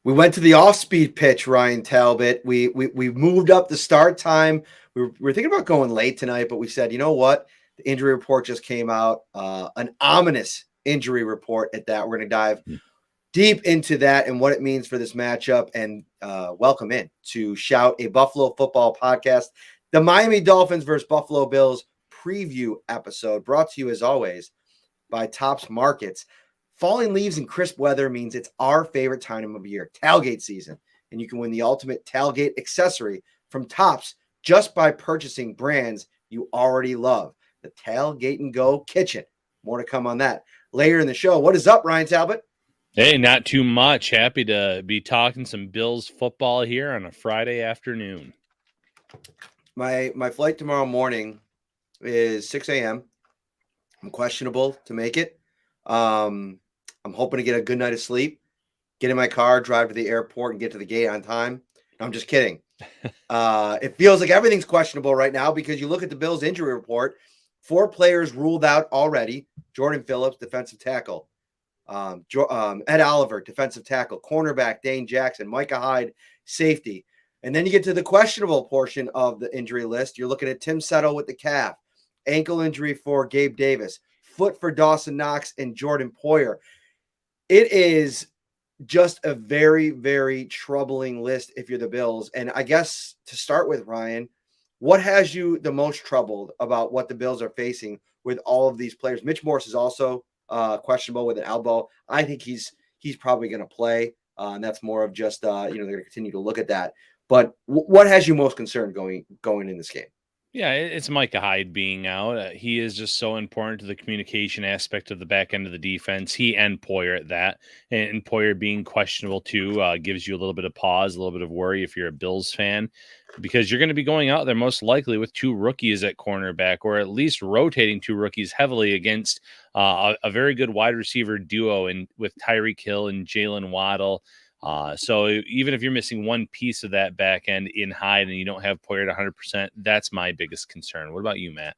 We went to the off-speed pitch, Ryan Talbot. We moved up the start time. We were thinking about going late tonight, but we said, you know what? The injury report just came out, an ominous injury report at that. We're going to dive deep into that and what it means for this matchup. And welcome in to Shout, a Buffalo football podcast, the Miami Dolphins versus Buffalo Bills preview episode, brought to you as always by Tops Markets. Falling leaves and crisp weather means it's our favorite time of year, tailgate season, and you can win the ultimate tailgate accessory from Tops just by purchasing brands you already love. The Tailgate and Go Kitchen. More to come on that later in the show. What is up, Ryan Talbot? Hey, not too much. Happy to be talking some Bills football here on a Friday afternoon. My flight tomorrow morning is 6 a.m. I'm questionable to make it. I'm hoping to get a good night of sleep, get in my car, drive to the airport, and get to the gate on time. No, I'm just kidding. It feels like everything's questionable right now because you look at the Bills injury report, 4 players ruled out already. Jordan Phillips, defensive tackle. Ed Oliver, defensive tackle. Cornerback, Dane Jackson. Micah Hyde, safety. And then you get to the questionable portion of the injury list. You're looking at Tim Settle with the calf. Ankle injury for Gabe Davis. Foot for Dawson Knox and Jordan Poyer. It is just a very, very troubling list if you're the Bills. And I guess to start with, Ryan, what has you the most troubled about what the Bills are facing with all of these players? Mitch Morse is also questionable with an elbow. I think he's probably going to play. And that's more of just, they're going to continue to look at that. But what has you most concerned going in this game? Yeah, it's Micah Hyde being out. He is just so important to the communication aspect of the back end of the defense. He and Poyer at that. And Poyer being questionable too gives you a little bit of pause, a little bit of worry if you're a Bills fan, because you're going to be going out there most likely with 2 rookies at cornerback, or at least rotating 2 rookies heavily against a very good wide receiver duo with Tyreek Hill and Jalen Waddle. So even if you're missing one piece of that back end in Hyde and you don't have Poyer at 100%, that's my biggest concern. What about you, Matt?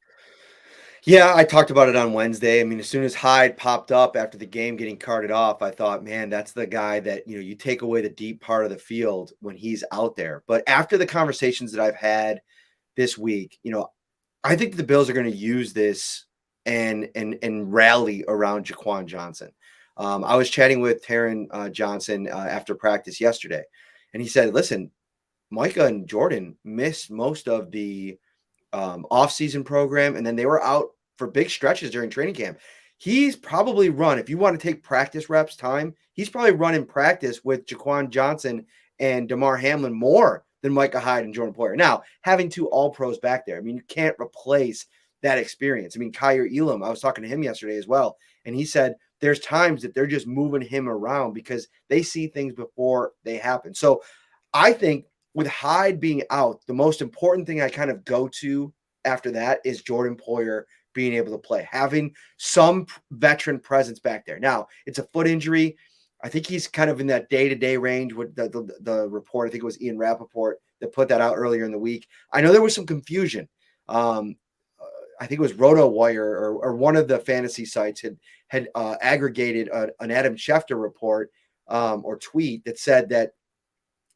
Yeah, I talked about it on Wednesday. I mean, as soon as Hyde popped up after the game getting carted off, I thought, man, that's the guy that, you take away the deep part of the field when he's out there. But after the conversations that I've had this week, I think the Bills are going to use this and rally around Jaquan Johnson. I was chatting with Taron Johnson after practice yesterday, and he said, listen, Micah and Jordan missed most of the off-season program, and then they were out for big stretches during training camp. He's probably run, if you want to take practice reps time, he's probably run in practice with Jaquan Johnson and Damar Hamlin more than Micah Hyde and Jordan Poyer. Now, having 2 all-pros back there, I mean, you can't replace that experience. I mean, Elam, I was talking to him yesterday as well, and he said there's times that they're just moving him around because they see things before they happen. So I think with Hyde being out, the most important thing I kind of go to after that is Jordan Poyer being able to play, having some veteran presence back there. Now, it's a foot injury. I think he's kind of in that day-to-day range with the report. I think it was Ian Rappaport that put that out earlier in the week. I know there was some confusion. I think it was RotoWire or one of the fantasy sites had aggregated an Adam Schefter report or tweet that said that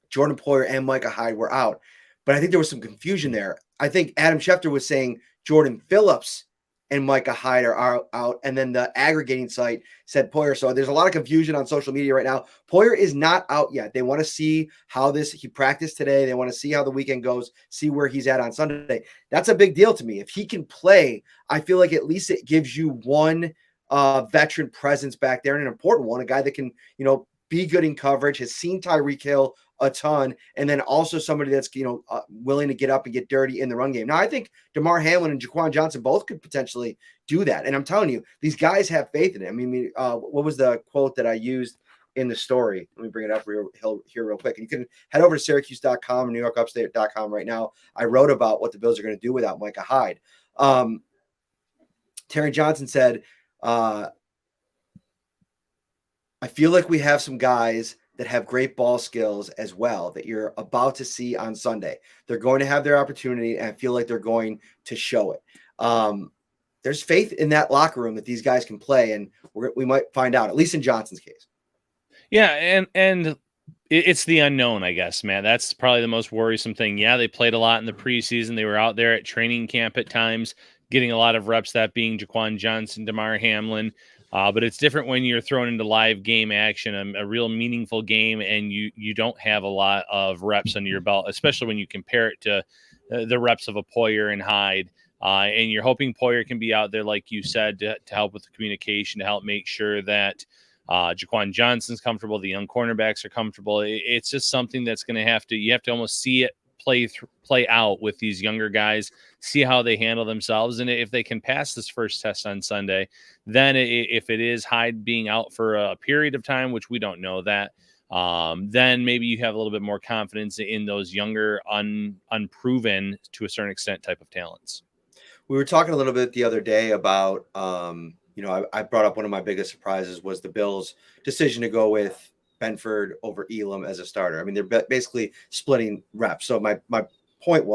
Jordan Poyer and Micah Hyde were out. But I think there was some confusion there. I think Adam Schefter was saying Jordan Phillips and Micah Hyde are out, and then the aggregating site said Poyer. So there's a lot of confusion on social media right now. Poyer is not out yet. They want to see how he practiced today. They want to see how the weekend goes, see where he's at on Sunday. That's a big deal to me. If he can play, I feel like at least it gives you one veteran presence back there, and an important one, a guy that can, be good in coverage, has seen Tyreek Hill a ton, and then also somebody that's willing to get up and get dirty in the run game. Now, I think Damar Hamlin and Jaquan Johnson both could potentially do that, and I'm telling you, these guys have faith in it. I mean, what was the quote that I used in the story? Let me bring it up here real quick. And you can head over to Syracuse.com and NewYorkUpstate.com right now. I wrote about what the Bills are going to do without Micah Hyde. Terry Johnson said, I feel like we have some guys that have great ball skills as well that you're about to see on Sunday. They're going to have their opportunity, and I feel like they're going to show it. There's faith in that locker room that these guys can play, and we might find out, at least in Johnson's case. Yeah, and It's the unknown, I guess, man. That's probably the most worrisome thing. Yeah, they played a lot in the preseason. They were out there at training camp at times, getting a lot of reps, that being Jaquan Johnson, Damar Hamlin. But it's different when you're thrown into live game action, a real meaningful game, and you don't have a lot of reps under your belt, especially when you compare it to the reps of a Poyer and Hyde. And you're hoping Poyer can be out there, like you said, to help with the communication, to help make sure that Jaquan Johnson's comfortable. The young cornerbacks are comfortable. It's just something that's going to you have to almost see it play out with these younger guys, see how they handle themselves. And if they can pass this first test on Sunday, then if it is Hyde being out for a period of time, which we don't know that, then maybe you have a little bit more confidence in those younger, unproven to a certain extent type of talents. We were talking a little bit the other day about, I brought up one of my biggest surprises was the Bills' decision to go with Benford over Elam as a starter. I mean, they're basically splitting reps. So my point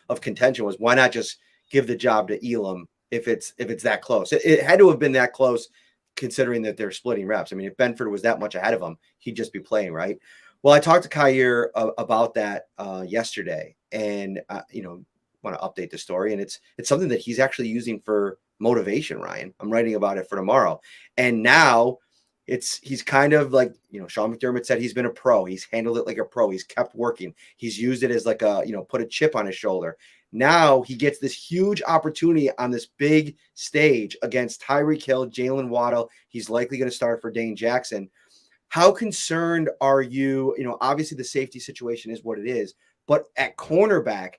of contention was, why not just give the job to Elam if it's that close? It had to have been that close, considering that they're splitting reps. I mean, if Benford was that much ahead of him, he'd just be playing, right? Well, I talked to Kyer about that yesterday, and want to update the story, and it's something that he's actually using for motivation. Ryan, I'm writing about it for tomorrow, and now he's kind of like, Sean McDermott said, he's been a pro. He's handled it like a pro. He's kept working. He's used it as like put a chip on his shoulder. Now he gets this huge opportunity on this big stage against Tyreek Hill, Jalen Waddle. He's likely going to start for Dane Jackson. How concerned are you? Obviously the safety situation is what it is, but at cornerback,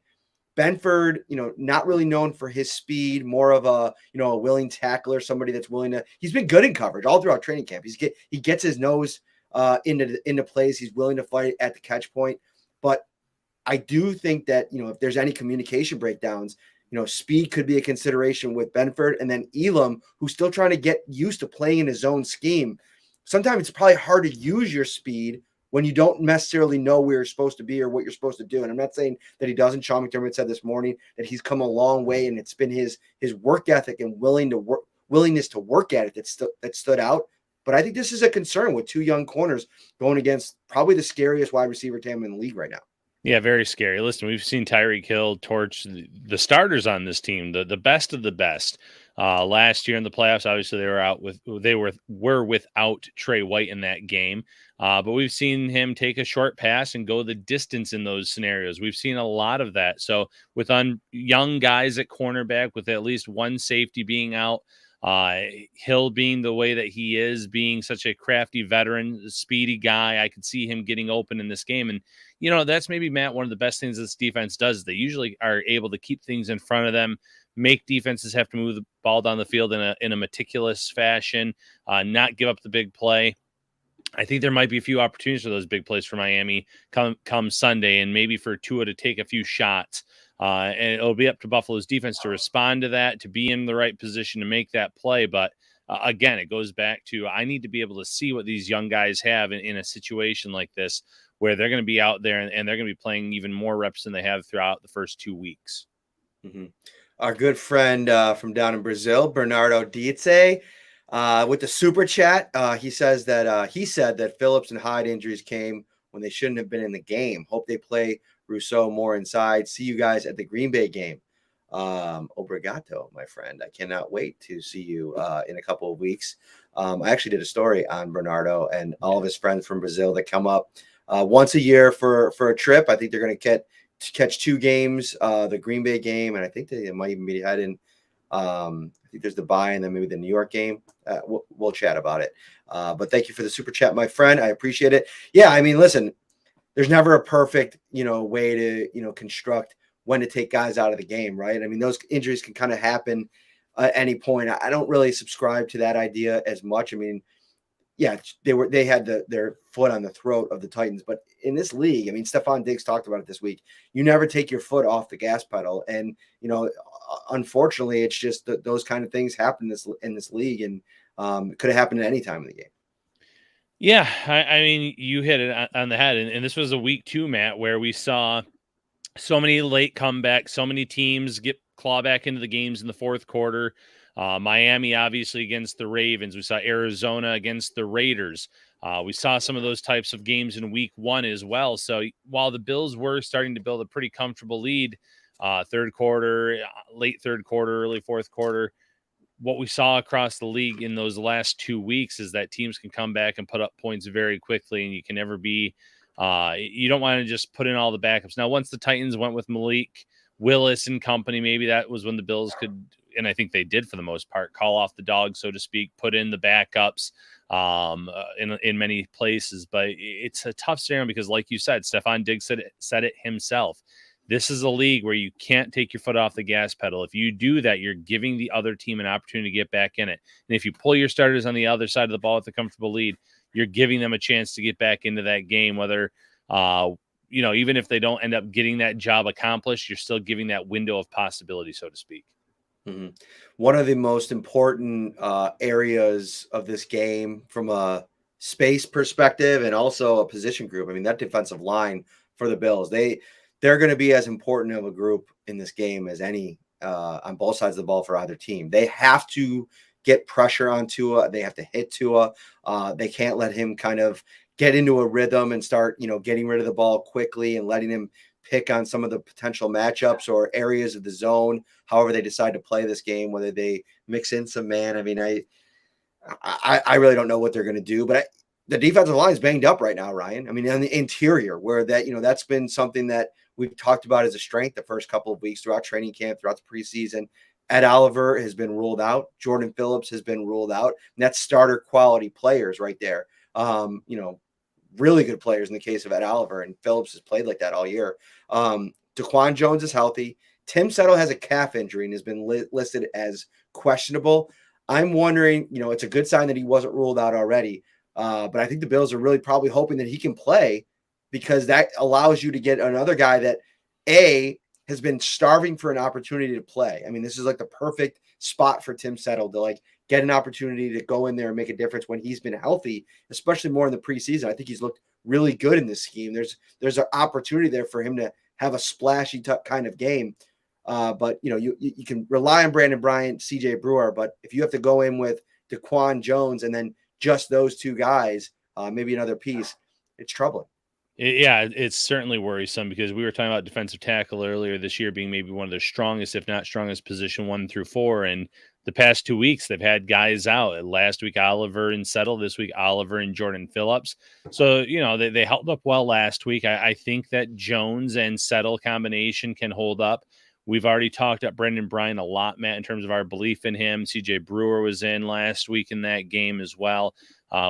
Benford, not really known for his speed, more of a willing tackler, somebody that's willing to. He's been good in coverage all throughout training camp. He gets his nose into plays. He's willing to fight at the catch point. But I do think that if there's any communication breakdowns, speed could be a consideration with Benford, and then Elam, who's still trying to get used to playing in his own scheme. Sometimes it's probably hard to use your speed when you don't necessarily know where you're supposed to be or what you're supposed to do. And I'm not saying that he doesn't. Sean McDermott said this morning that he's come a long way, and it's been his work ethic and willingness to work at it that stood out. But I think this is a concern with two young corners going against probably the scariest wide receiver tandem in the league right now. Yeah, very scary. Listen, we've seen Tyreek Hill torch the starters on this team, the best of the best. Last year in the playoffs, obviously they were without Trey White in that game. But we've seen him take a short pass and go the distance in those scenarios. We've seen a lot of that. So with young guys at cornerback, with at least one safety being out, Hill being the way that he is, being such a crafty veteran, speedy guy, I could see him getting open in this game. And, that's maybe, Matt, one of the best things this defense does. They usually are able to keep things in front of them, make defenses have to move the ball down the field in a meticulous fashion, not give up the big play. I think there might be a few opportunities for those big plays for Miami come Sunday, and maybe for Tua to take a few shots. And it'll be up to Buffalo's defense to respond to that, to be in the right position to make that play. But again, it goes back to, I need to be able to see what these young guys have in a situation like this, where they're going to be out there and they're going to be playing even more reps than they have throughout the first 2 weeks. Mm-hmm. Our good friend from down in Brazil, Bernardo Dietze, with the super chat, he said that Phillips and Hyde injuries came when they shouldn't have been in the game. Hope they play Rousseau more inside. See you guys at the Green Bay game. Obrigado, my friend. I cannot wait to see you in a couple of weeks. I actually did a story on Bernardo and all of his friends from Brazil that come up once a year for a trip. I think they're going to catch 2 games, the Green Bay game, and I think they might even be heading. I think there's the bye and then maybe the New York game. We'll chat about it. But thank you for the super chat, my friend. I appreciate it. Yeah, I mean, listen, there's never a perfect, way to, construct when to take guys out of the game, right? I mean, those injuries can kind of happen at any point. I don't really subscribe to that idea as much. I mean, yeah, they had their foot on the throat of the Titans, but in this league, I mean, Stephon Diggs talked about it this week. You never take your foot off the gas pedal, and unfortunately, it's just those kind of things happen in this league, and it could have happened at any time in the game. Yeah, I mean, you hit it on the head, and this was a week 2, Matt, where we saw so many late comebacks, so many teams claw back into the games in the fourth quarter. Miami, obviously, against the Ravens. We saw Arizona against the Raiders. We saw some of those types of games in week 1 as well. So while the Bills were starting to build a pretty comfortable lead, third quarter, late third quarter, early fourth quarter, what we saw across the league in those last 2 weeks is that teams can come back and put up points very quickly, and you can never be you don't want to just put in all the backups. Now, once the Titans went with Malik Willis and company, maybe that was when the Bills could, and I think they did for the most part, call off the dog, so to speak, put in the backups in many places. But it's a tough scenario because, like you said, Stephon Diggs said it himself. This is a league where you can't take your foot off the gas pedal. If you do that, you're giving the other team an opportunity to get back in it. And if you pull your starters on the other side of the ball with a comfortable lead, you're giving them a chance to get back into that game, whether, even if they don't end up getting that job accomplished, you're still giving that window of possibility, so to speak. Mm-hmm. One of the most important areas of this game from a space perspective and also a position group. I mean, that defensive line for the Bills, they're going to be as important of a group in this game as any on both sides of the ball for either team. They have to get pressure on Tua. They have to hit Tua. They can't let him kind of get into a rhythm and start, getting rid of the ball quickly and letting him pick on some of the potential matchups or areas of the zone, however they decide to play this game, whether they mix in some man. I mean, I really don't know what they're going to do, but the defensive line is banged up right now, Ryan. I mean, on the interior, where that's been something that we've talked about as a strength the first couple of weeks throughout training camp, throughout the preseason. Ed Oliver has been ruled out. Jordan Phillips has been ruled out. And that's starter quality players right there. Really good players in the case of Ed Oliver, and Phillips has played like that all year. Daquan Jones is healthy. Tim Settle has a calf injury and has been listed as questionable. I'm wondering, it's a good sign that he wasn't ruled out already. But I think the Bills are really probably hoping that he can play, because that allows you to get another guy that has been starving for an opportunity to play. I mean, this is like the perfect spot for Tim Settle to get an opportunity to go in there and make a difference when he's been healthy, especially more in the preseason. I think he's looked really good in this scheme. There's an opportunity there for him to have a splashy kind of game. But you can rely on Brandon Bryant, CJ Brewer, but if you have to go in with Daquan Jones and then just those two guys, maybe another piece, it's troubling. Yeah, it's certainly worrisome, because we were talking about defensive tackle earlier this year being maybe one of their strongest, if not strongest, position 1 through 4. And the past 2 weeks, they've had guys out. Last week, Oliver and Settle. This week, Oliver and Jordan Phillips. So, they held up well last week. I think that Jones and Settle combination can hold up. We've already talked about Brendan Bryant a lot, Matt, in terms of our belief in him. CJ Brewer was in last week in that game as well.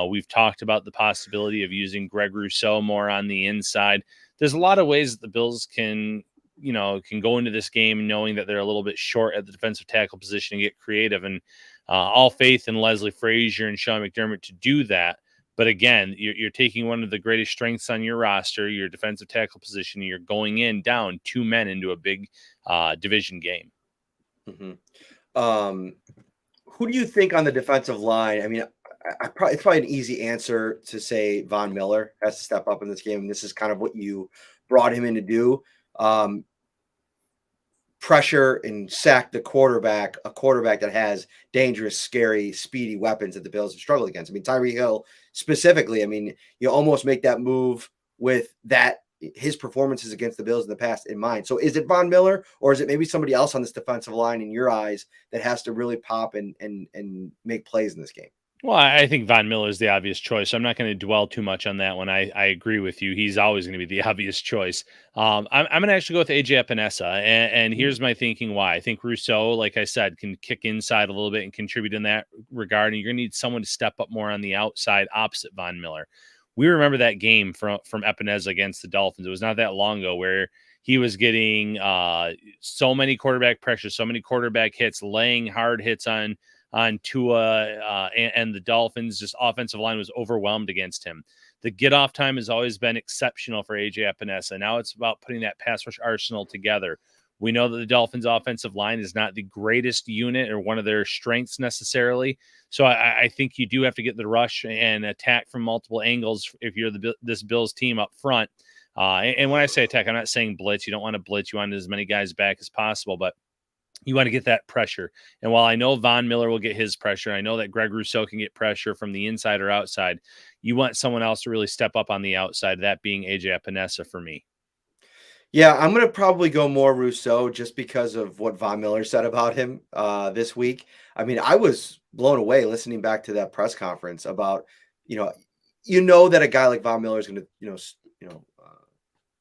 We've talked about the possibility of using Greg Rousseau more on the inside. There's a lot of ways that the Bills can go into this game knowing that they're a little bit short at the defensive tackle position and get creative. And all faith in Leslie Frazier and Sean McDermott to do that. But again, you're taking one of the greatest strengths on your roster, your defensive tackle position, and you're going in down 2 men into a big division game. Mm-hmm. Who do you think on the defensive line? I mean, it's probably an easy answer to say Von Miller has to step up in this game. And this is kind of what you brought him in to do. Pressure and sack the quarterback, a quarterback that has dangerous, scary, speedy weapons that the Bills have struggled against. I mean, Tyreek Hill specifically, I mean, you almost make that move with his performances against the Bills in the past in mind. So is it Von Miller, or is it maybe somebody else on this defensive line in your eyes that has to really pop and make plays in this game? Well, I think Von Miller is the obvious choice. I'm not going to dwell too much on that one. I agree with you. He's always going to be the obvious choice. I'm going to actually go with AJ Epinesa, and here's my thinking why. I think Rousseau, like I said, can kick inside a little bit and contribute in that regard, and you're going to need someone to step up more on the outside opposite Von Miller. We remember that game from Epinesa against the Dolphins. It was not that long ago where he was getting so many quarterback pressures, so many quarterback hits, laying hard hits on Tua and the Dolphins. Just offensive line was overwhelmed against him. The get off time has always been exceptional for AJ Epinesa. Now it's about putting that pass rush arsenal together. We know that the Dolphins offensive line is not the greatest unit or one of their strengths necessarily. So I think you do have to get the rush and attack from multiple angles if you're this Bills team up front. And when I say attack, I'm not saying blitz. You don't want to blitz. You want as many guys back as possible, but you want to get that pressure. And while I know Von Miller will get his pressure, I know that Greg Rousseau can get pressure from the inside or outside. you want someone else to really step up on the outside, that being AJ Epinesa for me. Yeah, I'm going to probably go more Rousseau just because of what Von Miller said about him this week. I mean, I was blown away listening back to that press conference about, you know that a guy like Von Miller is going to,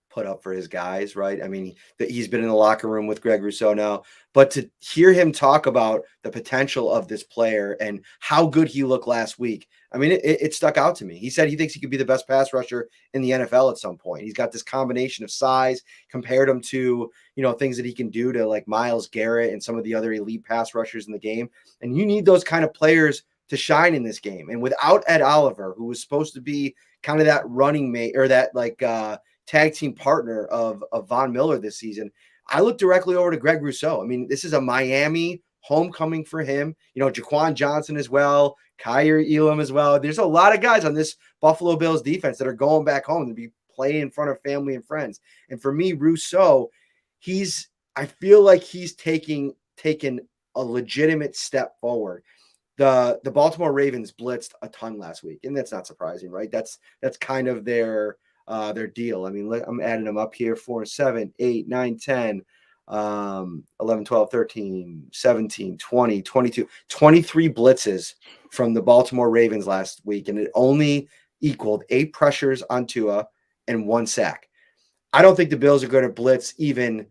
put up for his guys, right? I mean, that he's been in the locker room with Greg Rousseau now, but to hear him talk about the potential of this player and how good he looked last week, I mean, it stuck out to me. He said he thinks he could be the best pass rusher in the NFL at some point. He's got this combination of size, compared him to, things that he can do to like Myles Garrett and some of the other elite pass rushers in the game. And you need those kind of players to shine in this game. And without Ed Oliver, who was supposed to be kind of that running mate or that tag team partner of Von Miller this season, I look directly over to Greg Rousseau. I mean, this is a Miami homecoming for him. Jaquan Johnson as well, Kyer Elam as well. There's a lot of guys on this Buffalo Bills defense that are going back home to be playing in front of family and friends. And for me, Rousseau, I feel like he's taken a legitimate step forward. The Baltimore Ravens blitzed a ton last week, and that's not surprising, right? That's kind of their deal. I mean, I'm adding them up here: 4, 7, 8, 9, 10, 11, 12, 13, 17, 20, 22, 23 blitzes from the Baltimore Ravens last week, and it only equaled 8 pressures on Tua and 1 sack. I don't think the Bills are going to blitz even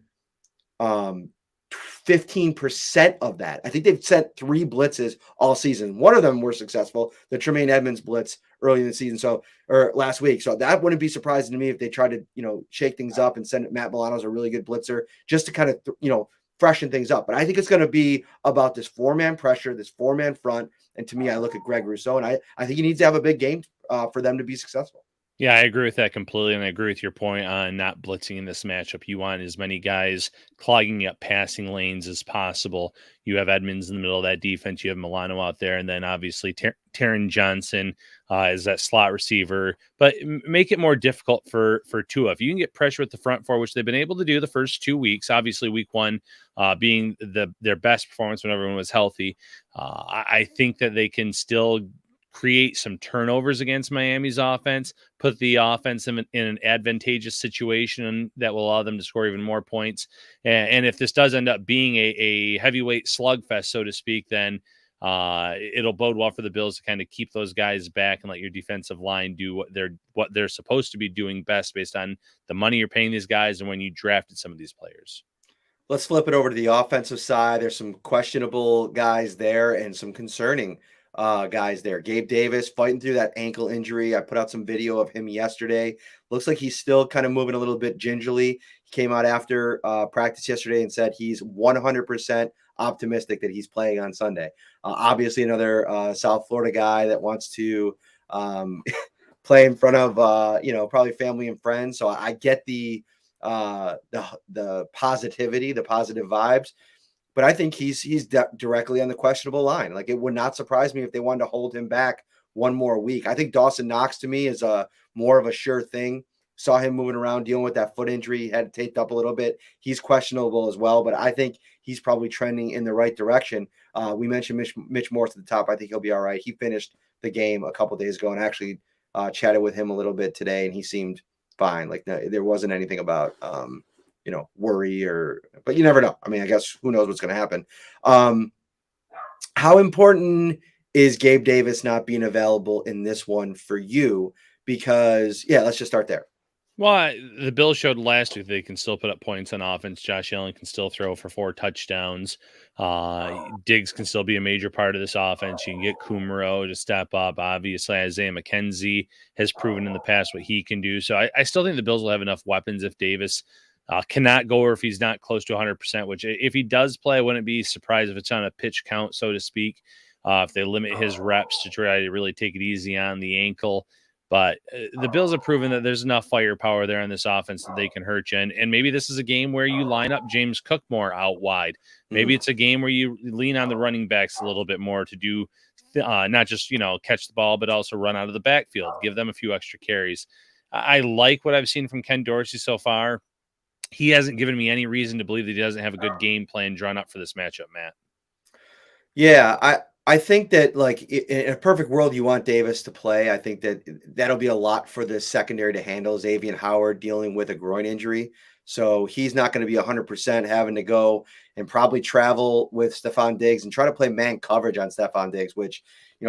15% of that. I think they've sent 3 blitzes all season. One of them were successful, the Tremaine Edmonds blitz early in the season, or last week. So that wouldn't be surprising to me if they tried to, shake things up and send it. Matt Milano's a really good blitzer just to kind of, freshen things up. But I think it's going to be about this 4-man pressure, this 4-man front. And to me, I look at Greg Rousseau, and I think he needs to have a big game for them to be successful. Yeah, I agree with that completely, and I agree with your point on not blitzing in this matchup. You want as many guys clogging up passing lanes as possible. You have Edmonds in the middle of that defense. You have Milano out there, and then obviously Taron Johnson is that slot receiver. But make it more difficult for Tua. If you can get pressure at the front four, which they've been able to do the first 2 weeks, obviously week 1 being their best performance when everyone was healthy, I think that they can still create some turnovers against Miami's offense, put the offense in an advantageous situation that will allow them to score even more points. And if this does end up being a heavyweight slugfest, so to speak, then it'll bode well for the Bills to kind of keep those guys back and let your defensive line do what they're supposed to be doing best based on the money you're paying these guys and when you drafted some of these players. Let's flip it over to the offensive side. There's some questionable guys there and some concerning guys there. Gabe Davis fighting through that ankle injury. I put out some video of him yesterday. Looks like he's still kind of moving a little bit gingerly. He came out after practice yesterday and said he's 100% optimistic that he's playing on Sunday. Obviously, another South Florida guy that wants to play in front of probably family and friends. So I get the positivity, the positive vibes. But I think he's directly on the questionable line. Like, it would not surprise me if they wanted to hold him back one more week. I think Dawson Knox, to me, is more of a sure thing. Saw him moving around, dealing with that foot injury. He had it taped up a little bit. He's questionable as well, but I think he's probably trending in the right direction. We mentioned Mitch Morse at the top. I think he'll be all right. He finished the game a couple days ago and actually chatted with him a little bit today, and he seemed fine. Like, there wasn't anything about worry but you never know. I mean, I guess who knows what's going to happen. How important is Gabe Davis not being available in this one for you? Because let's just start there. Well, the Bills showed last week they can still put up points on offense. Josh Allen can still throw for 4 touchdowns. Diggs can still be a major part of this offense. You can get Kumaro to step up. Obviously, Isaiah McKenzie has proven in the past what he can do. So I still think the Bills will have enough weapons if Davis cannot go or if he's not close to 100%, which if he does play, I wouldn't be surprised if it's on a pitch count, so to speak, if they limit his reps to try to really take it easy on the ankle. But the Bills have proven that there's enough firepower there on this offense that they can hurt you. And maybe this is a game where you line up James Cook more out wide. Maybe it's a game where you lean on the running backs a little bit more to do not just, catch the ball, but also run out of the backfield, give them a few extra carries. I like what I've seen from Ken Dorsey so far. He hasn't given me any reason to believe that he doesn't have a good game plan drawn up for this matchup, Matt. Yeah, I think that, like, in a perfect world, you want Davis to play. I think that that'll be a lot for the secondary to handle. Xavier Howard dealing with a groin injury, so he's not going to be 100% having to go and probably travel with Stephon Diggs and try to play man coverage on Stephon Diggs, which,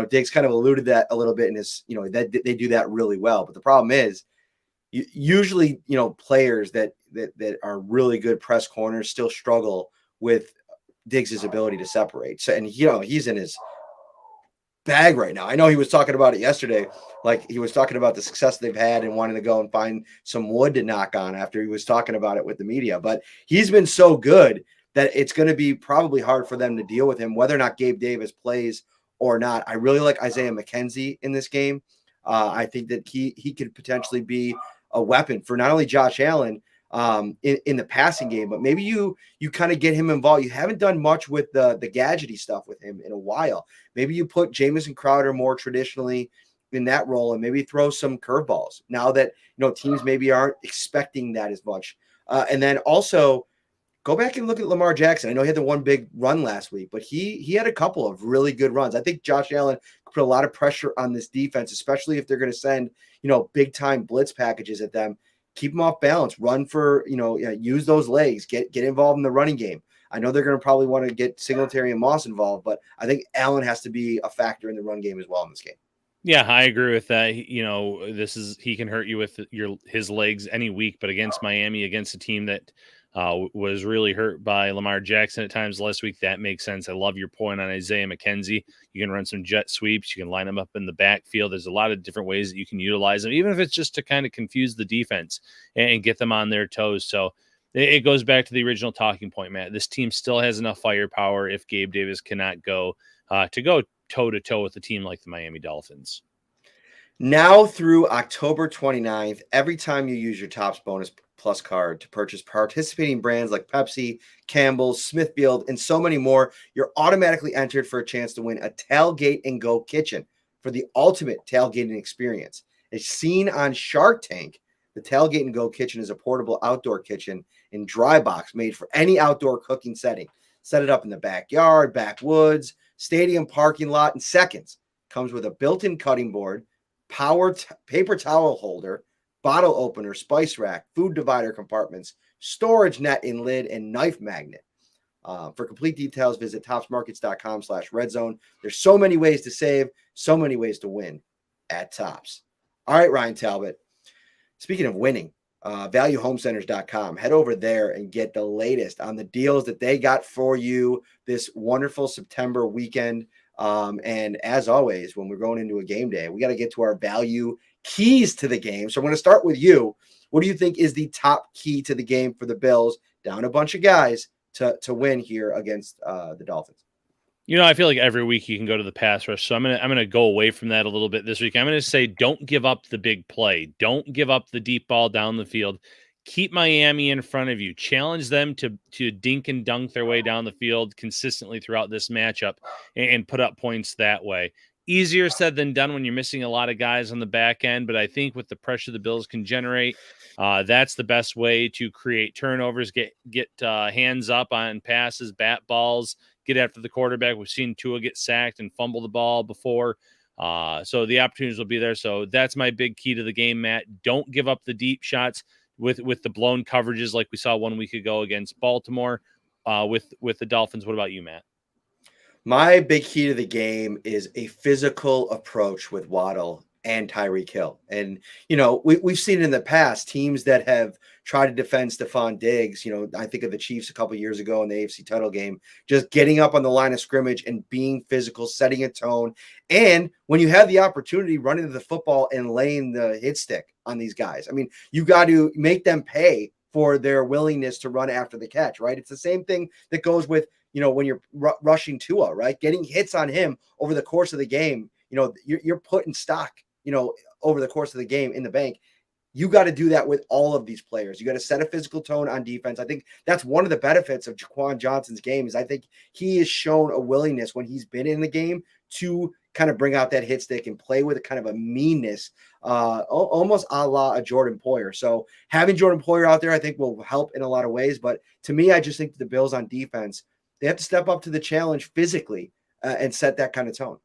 Diggs kind of alluded that a little bit in his, that they do that really well. But the problem is, usually, players that are really good press corners still struggle with Diggs' ability to separate. So, and he's in his bag right now. I know he was talking about it yesterday. Like, he was talking about the success they've had and wanting to go and find some wood to knock on after he was talking about it with the media. But he's been so good that it's going to be probably hard for them to deal with him, whether or not Gabe Davis plays or not. I really like Isaiah McKenzie in this game. I think that he could potentially be a weapon for not only Josh Allen in the passing game, but maybe you kind of get him involved. You haven't done much with the gadgety stuff with him in a while. Maybe you put Jamison Crowder more traditionally in that role and maybe throw some curveballs now that, teams maybe aren't expecting that as much. And then also go back and look at Lamar Jackson. I know he had the one big run last week, but he had a couple of really good runs. I think Josh Allen put a lot of pressure on this defense, especially if they're going to send, big time blitz packages at them. Keep them off balance, run for, use those legs, get involved in the running game. I know they're going to probably want to get Singletary and Moss involved, but I think Allen has to be a factor in the run game as well in this game. Yeah, I agree with that. He can hurt you with his legs any week, but against Miami, against a team that was really hurt by Lamar Jackson at times last week, that makes sense. I love your point on Isaiah McKenzie. You can run some jet sweeps. You can line him up in the backfield. There's a lot of different ways that you can utilize them, even if it's just to kind of confuse the defense and get them on their toes. So it goes back to the original talking point, Matt. This team still has enough firepower if Gabe Davis cannot go to go toe-to-toe with a team like the Miami Dolphins. Now through October 29th, every time you use your Topps Bonus Plus card to purchase participating brands like Pepsi, Campbell's, Smithfield, and so many more, you're automatically entered for a chance to win a Tailgate and Go kitchen for the ultimate tailgating experience. As seen on Shark Tank, the Tailgate and Go kitchen is a portable outdoor kitchen and dry box made for any outdoor cooking setting. Set it up in the backyard, backwoods, stadium parking lot in seconds. Comes with a built-in cutting board, paper towel holder, bottle opener, spice rack, food divider compartments, storage net and lid, and knife magnet. For complete details, visit topsmarkets.com/redzone. There's so many ways to save, so many ways to win at Topps. All right, Ryan Talbot. Speaking of winning, valuehomecenters.com. Head over there and get the latest on the deals that they got for you this wonderful September weekend. And as always, when we're going into a game day, we got to get to our value keys to the game. So I'm going to start with you. What do you think is the top key to the game for the Bills, down a bunch of guys, to win here against the Dolphins? I feel like every week you can go to the pass rush. So I'm gonna go away from that a little bit this week. I'm gonna say don't give up the big play. Don't give up the deep ball down the field. Keep Miami in front of you. Challenge them to dink and dunk their way down the field consistently throughout this matchup and put up points that way. Easier said than done when you're missing a lot of guys on the back end, but I think with the pressure the Bills can generate, that's the best way to create turnovers, get hands up on passes, bat balls, get after the quarterback. We've seen Tua get sacked and fumble the ball before. So the opportunities will be there. So that's my big key to the game, Matt. Don't give up the deep shots with the blown coverages like we saw 1 week ago against Baltimore with the Dolphins. What about you, Matt? My big key to the game is a physical approach with Waddle and Tyreek Hill. And, we've seen in the past teams that have tried to defend Stephon Diggs. I think of the Chiefs a couple of years ago in the AFC title game, just getting up on the line of scrimmage and being physical, setting a tone. And when you have the opportunity, running to the football and laying the hit stick on these guys. I mean, you got to make them pay for their willingness to run after the catch, right? It's the same thing that goes with, when you're rushing Tua, right? Getting hits on him over the course of the game, you're putting stock, over the course of the game in the bank. You got to do that with all of these players. You got to set a physical tone on defense. I think that's one of the benefits of Jaquan Johnson's game is I think he has shown a willingness when he's been in the game to kind of bring out that hit stick and play with a kind of a meanness, almost a la a Jordan Poyer. So having Jordan Poyer out there, I think will help in a lot of ways. But to me, I just think the Bills on defense, they have to step up to the challenge physically and set that kind of tone.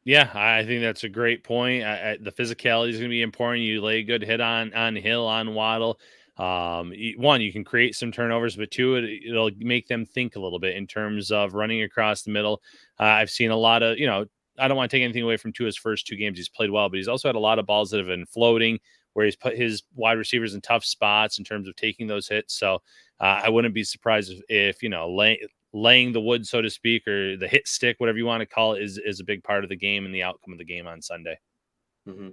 Yeah, I think that's a great point. The physicality is going to be important. You lay a good hit on Hill, on Waddle. One, you can create some turnovers, but two, it'll make them think a little bit in terms of running across the middle. I've seen a lot of, I don't want to take anything away from Tua's first 2 games. He's played well, but he's also had a lot of balls that have been floating where he's put his wide receivers in tough spots in terms of taking those hits. So I wouldn't be surprised if laying the wood, so to speak, or the hit stick, whatever you want to call it, is a big part of the game and the outcome of the game on Sunday. Mm-hmm.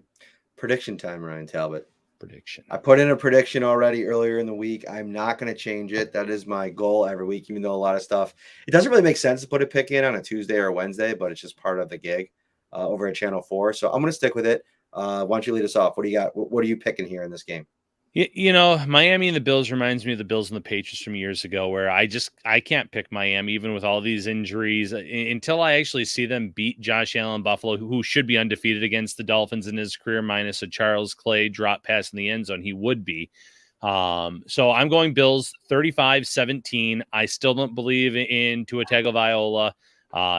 Prediction time, Ryan Talbot. Prediction. I put in a prediction already earlier in the week. I'm not going to change it. That is my goal every week, even though a lot of stuff, it doesn't really make sense to put a pick in on a Tuesday or a Wednesday, but it's just part of the gig over at Channel 4. So I'm going to stick with it. Why don't you lead us off? What do you got? What are you picking here in this game? Miami and the Bills reminds me of the Bills and the Patriots from years ago, where I can't pick Miami, even with all these injuries, until I actually see them beat Josh Allen Buffalo, who should be undefeated against the Dolphins in his career, minus a Charles Clay drop pass in the end zone. He would be. So I'm going Bills 35-17. I still don't believe in Tua Tagovailoa.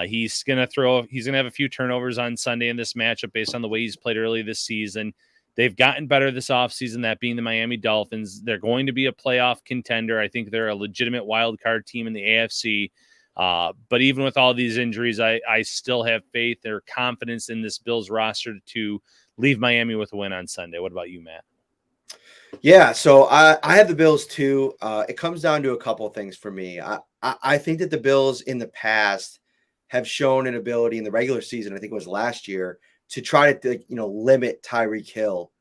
He's going to have a few turnovers on Sunday in this matchup based on the way he's played early this season. They've gotten better this offseason, that being the Miami Dolphins. They're going to be a playoff contender. I think they're a legitimate wild card team in the AFC. But even with all these injuries, I still have faith or confidence in this Bills roster to leave Miami with a win on Sunday. What about you, Matt? Yeah, so I have the Bills too. It comes down to a couple of things for me. I think that the Bills in the past have shown an ability in the regular season, I think it was last year, to try to limit Tyreek Hill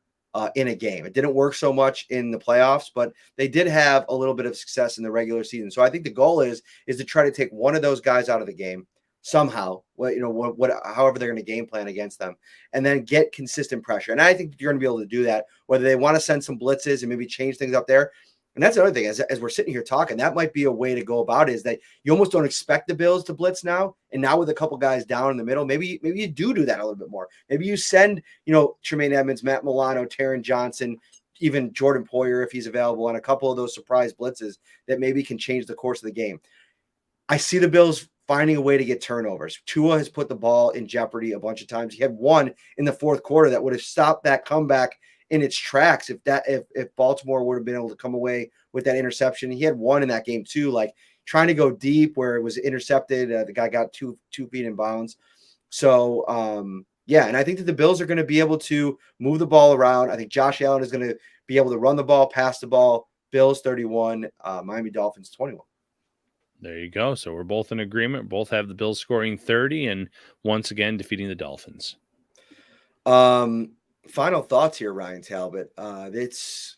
in a game. It didn't work so much in the playoffs, but they did have a little bit of success in the regular season. So I think the goal is to try to take one of those guys out of the game somehow. However they're going to game plan against them, and then get consistent pressure. And I think you're going to be able to do that, whether they want to send some blitzes and maybe change things up there. And that's another thing, as we're sitting here talking, that might be a way to go about it, is that you almost don't expect the Bills to blitz now. And now with a couple guys down in the middle, maybe you do that a little bit more. Maybe you send, Tremaine Edmonds, Matt Milano, Taron Johnson, even Jordan Poyer, if he's available, on a couple of those surprise blitzes that maybe can change the course of the game. I see the Bills finding a way to get turnovers. Tua has put the ball in jeopardy a bunch of times. He had one in the fourth quarter that would have stopped that comeback in its tracks if Baltimore would have been able to come away with that interception. He had one in that game too, like trying to go deep where it was intercepted. The guy got two feet in bounds. So and I think that the Bills are going to be able to move the ball around. I think Josh Allen is going to be able to run the ball, pass the ball. Bills 31, Miami Dolphins 21. There you go. So we're both in agreement. Both have the Bills scoring 30 and once again defeating the Dolphins. Final thoughts here, Ryan Talbot.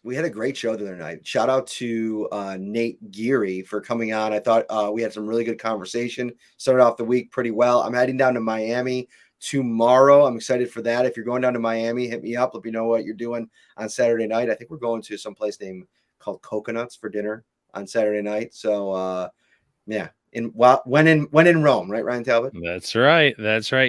We had a great show the other night. Shout out to Nate Geary for coming on. I thought we had some really good conversation. Started off the week pretty well. I'm heading down to Miami tomorrow. I'm excited for that. If you're going down to Miami, hit me up. Let me know what you're doing on Saturday night. I think we're going to some place called Coconuts for dinner on Saturday night. So when in Rome, right, Ryan Talbot? That's right.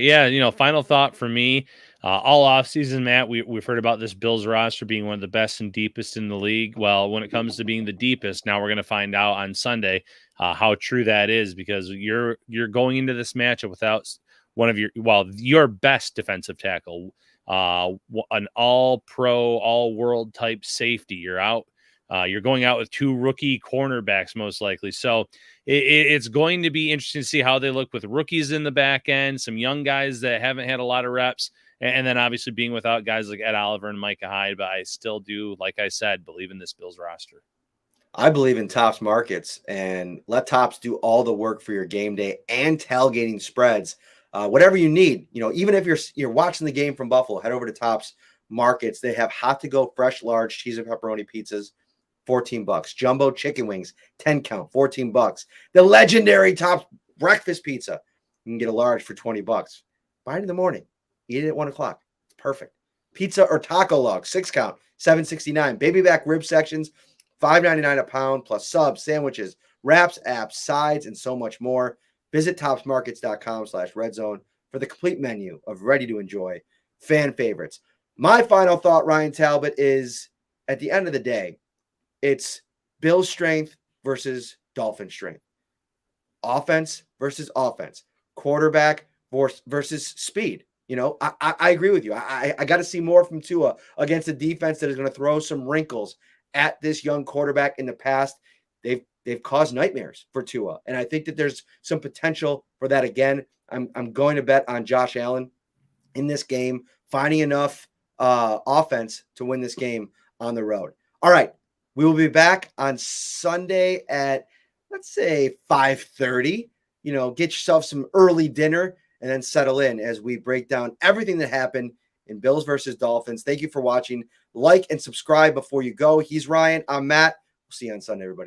Yeah, final thought for me. All offseason, Matt, we've heard about this Bills roster being one of the best and deepest in the league. Well, when it comes to being the deepest, now we're going to find out on Sunday how true that is, because you're going into this matchup without one of your best defensive tackle, an all-pro, all-world type safety. You're out. You're going out with two rookie cornerbacks, most likely. So it's going to be interesting to see how they look with rookies in the back end, some young guys that haven't had a lot of reps, and then obviously being without guys like Ed Oliver and Micah Hyde. But I still do, like I said, believe in this Bills roster. I believe in Tops Markets, and let Tops do all the work for your game day and tailgating spreads. Whatever you need, even if you're watching the game from Buffalo, head over to Tops Markets. They have hot to go fresh large cheese and pepperoni pizzas, $14. Jumbo chicken wings, 10 count, $14. The legendary Tops breakfast pizza, you can get a large for $20. Buy it in the morning, eat it at 1 o'clock. It's perfect. Pizza or taco log, 6 count, $7.69. Baby back rib sections, $5.99 a pound, plus subs, sandwiches, wraps, apps, sides, and so much more. Visit topsmarkets.com/redzone for the complete menu of ready to enjoy fan favorites. My final thought, Ryan Talbot, is at the end of the day, it's Bills strength versus Dolphin strength. Offense versus offense. quarterback versus speed. You know, I agree with you. I got to see more from Tua against a defense that is going to throw some wrinkles at this young quarterback. In the past, they've caused nightmares for Tua, and I think that there's some potential for that again. I'm going to bet on Josh Allen in this game, finding enough offense to win this game on the road. All right, we will be back on Sunday at, let's say, 5:30. You know, get yourself some early dinner and then settle in as we break down everything that happened in Bills versus Dolphins. Thank you for watching. Like and subscribe before you go. He's Ryan. I'm Matt. We'll see you on Sunday, everybody.